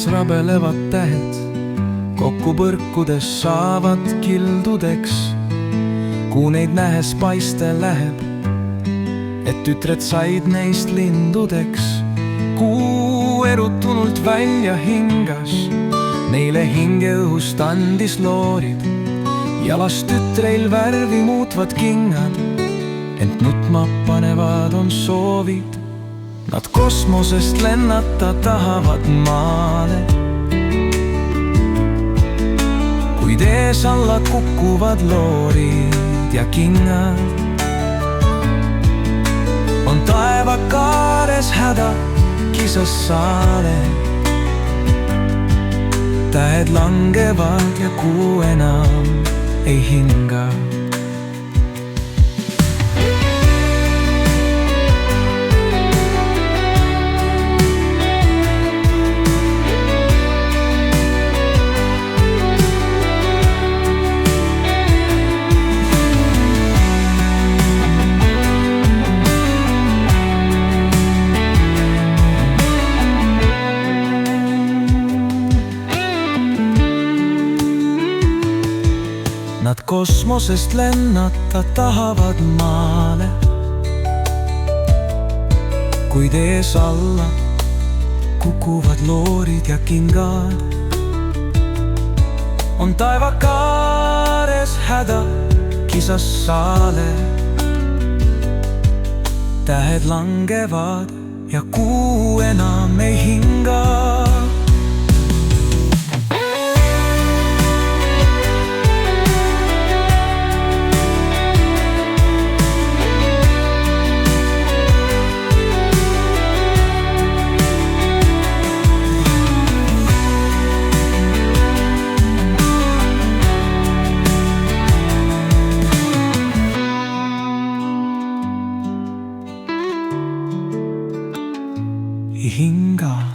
taevas rabelevad tähed, kokku põrkudes saavad kildudeks. Kuu neid nähes paiste läheb, et tütred said neist lindudeks. Kuu erutunult välja hingas, neile hingeõhust andis loorid. Jalas tütreil värvi muutvad kingad, ent nutma panevad on soovid. Nad kosmosest lennata tahavad maale, kuid ees alla kukuvad loorid ja kingad. On taeva kaares häda, kisas saale. Tähed langevad ja kuu enam ei hinga. Nad kosmosest lennata tahavad maale, kuid ees alla kukuvad loorid ja kingad. On taeva kaares häda, kisas saale. Tähed langevad ja kuu enam ei hinga. Hinga.